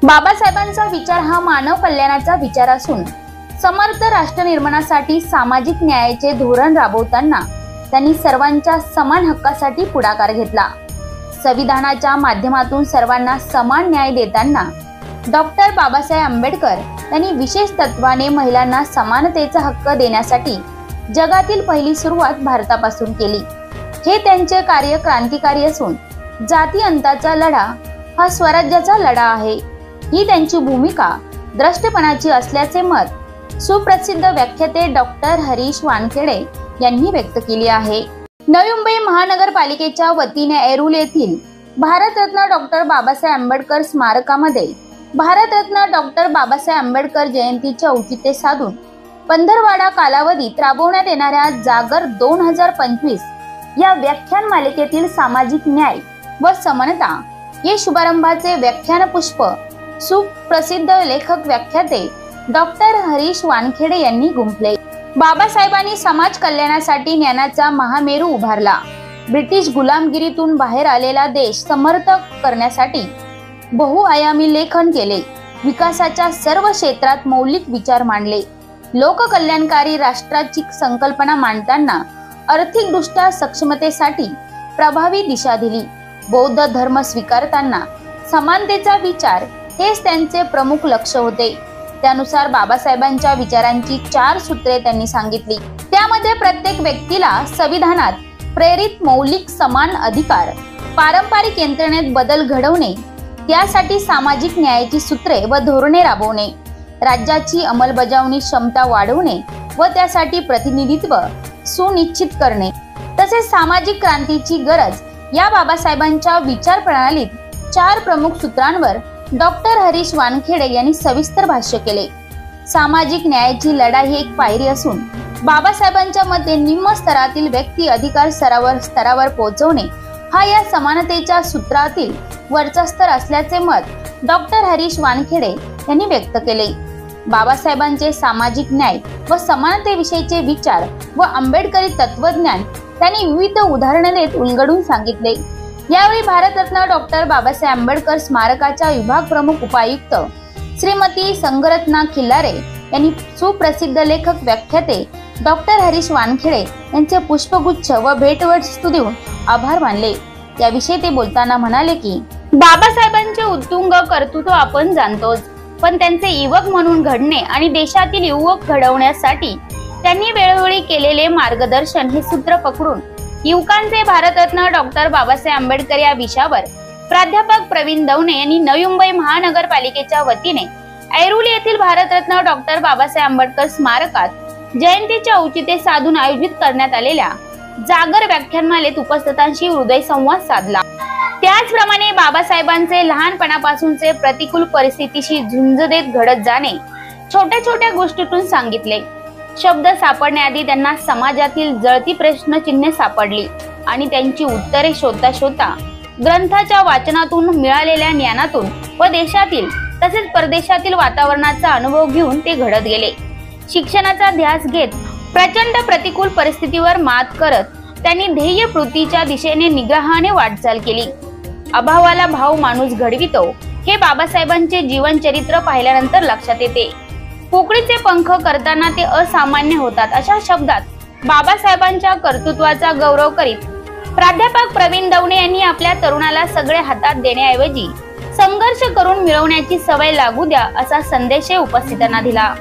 बाबासाहेबांचा विचार हा मानव कल्याणाचा विचार असून समर्थ राष्ट्र निर्माणासाठी सामाजिक न्यायाचे धोरण राबवताना त्यांनी सर्वांच्या समान हक्कासाठी पुढाकार घेतला। संविधानाच्या माध्यमातून सर्वांना समान न्याय देताना डॉक्टर बाबासाहेब आंबेडकर यांनी विशेष तत्वाने महिलांना समानतेचा हक्क देण्यासाठी जगातील पहिली सुरुवात भारतापासून केली। हे त्यांचे कार्य क्रांतिकारी असून जाती अंताचा लढा हा स्वराज्याचा लढा आहे, ही त्यांची भूमिका द्रष्टपणाची असल्याचे मत सुप्रसिद्ध व्याख्याते डॉक्टर हरीश वानखेडे यांनी व्यक्त केले आहे। नवी मुंबई महानगरपालिकेच्या वतीने ऐरोली येथील भारतरत्न डॉक्टर बाबासाहेब आंबेडकर स्मारकामध्ये भारतरत्न डॉक्टर बाबासाहेब आंबेडकर जयंतीचे औचित्य साधून पंधरवाडा कालावधीत राबवण्यात येणाऱ्या जागर 2025 या व्याख्यान मालिकेतील सामाजिक न्याय व समानता या शुभारंभाचे व्याख्यान पुष्प सुप्रसिद्ध लेखक व्याख्याते डॉक्टर हरीश वानखेडे यांनी गुंफले। बाबासाहेबांनी समाज कल्याणासाठी ज्ञानाचा महामेरू उभारला। ब्रिटिश गुलामगिरीतून बाहेर आलेला देश समर्थ करण्यासाठी बहुआयामी लेखन केले। विकासाच्या सर्व क्षेत्रात मौलिक विचार मांडले। लोककल्याणकारी राष्ट्राची संकल्पना मांडताना आर्थिकदृष्ट्या सक्षमतेसाठी प्रभावी दिशा दिली। बौद्ध धर्म स्वीकारताना समानतेचा विचार हेच त्यांचे प्रमुख लक्ष होते। त्यानुसार बाबासाहेबांच्या विचारांची 4 सूत्रे त्यांनी सांगितली। त्यामध्ये प्रत्येक व्यक्तीला संविधानात प्रेरित मौलिक समान अधिकार, पारंपरिक यंत्रणेत बदल घडवणे, त्यासाठी सामाजिक न्यायाची सूत्रे व धोरणे राबवणे, राज्याची अंमलबजावणी क्षमता वाढवणे व त्यासाठी प्रतिनिधित्व सुनिश्चित करणे, तसेच सामाजिक क्रांतीची गरज या बाबासाहेबांच्या विचार प्रणालीत 4 प्रमुख सूत्रांवर डॉक्टर हरीश वानखेडे यांनी सविस्तर भाष्य केले। सामाजिक न्यायाची लढाई ही एक पायरी असून बाबासाहेबांच्या मते निम्न स्तरातील व्यक्ती अधिकार स्तरावर पोहोचवणे हा या समानतेच्या सूत्रातील वरचा स्तर असल्याचे मत डॉक्टर हरीश वानखेडे यांनी व्यक्त केले। बाबासाहेबांचे सामाजिक न्याय व समानतेविषयीचे विचार व आंबेडकरी तत्वज्ञान त्यांनी विविध उदाहरणे देत उलगडून सांगितले। यावेळी भारतरत्न डॉक्टर बाबासाहेब आंबेडकर स्मारकाच्या विभाग प्रमुख उपायुक्त श्रीमती संगरत्ना खिल्लारे यांनी सुप्रसिद्ध लेखक व्याख्याते डॉक्टर हरीश वानखेडे यांचे पुष्पगुच्छ व भेटवस्तू देऊन आभार मानले। याविषयी ते बोलताना म्हणाले की बाबासाहेबांचे उत्तुंग कर्तृत्व आपण जाणतोच, पण त्यांचे युवक म्हणून घडणे आणि देशातील युवक घडवण्यासाठी त्यांनी वेळोवेळी केलेले मार्गदर्शन हे सूत्र पकडून युवकांचे भारतरत्न डॉक्टर बाबासाहेब आंबेडकर या विषयावर प्राध्यापक प्रवीण दवणे यांनी नवी मुंबई महानगरपालिकेच्या वतीने ऐरोली येथील भारतरत्न डॉक्टर बाबासाहेब आंबेडकर स्मारकात जयंतीचे औचित्य साधून आयोजित करण्यात आलेल्या जागर व्याख्यानमालेत उपस्थितांशी हृदय संवाद साधला। त्याचप्रमाणे बाबासाहेबांचे लहानपणापासूनचे प्रतिकूल परिस्थितीशी झुंज देत घडत जाणे छोट्या छोट्या गोष्टीतून सांगितले। शब्द सापडण्याआधी त्यांना समाजातील जळती प्रश्नचिन्हे सापडली आणि त्यांची उत्तरे शोधता शोधता ग्रंथाच्या वाचनातून मिळालेल्या ज्ञानातून व देशातील तसेच परदेशातील वातावरणाचा अनुभव घेऊन ते घडत गेले। शिक्षणाचा ध्यास घेत प्रचंड प्रतिकूल परिस्थितीवर मात करत त्यांनी ध्येयपूर्तीच्या दिशेने निग्रहाने वाटचाल केली। अभावाला भाव माणूस घडवितो हे बाबासाहेबांचे जीवन चरित्र पाहिल्यानंतर लक्षात येते। पोकळीचे पंख करताना ते असामान्य होतात अशा शब्दात बाबासाहेबांच्या कर्तृत्वाचा गौरव करीत प्राध्यापक प्रवीण दवणे यांनी आपल्या तरुणाला सगळे हातात देण्याऐवजी संघर्ष करून मिळवण्याची सवय लागू द्या असा संदेश उपस्थितांना दिला।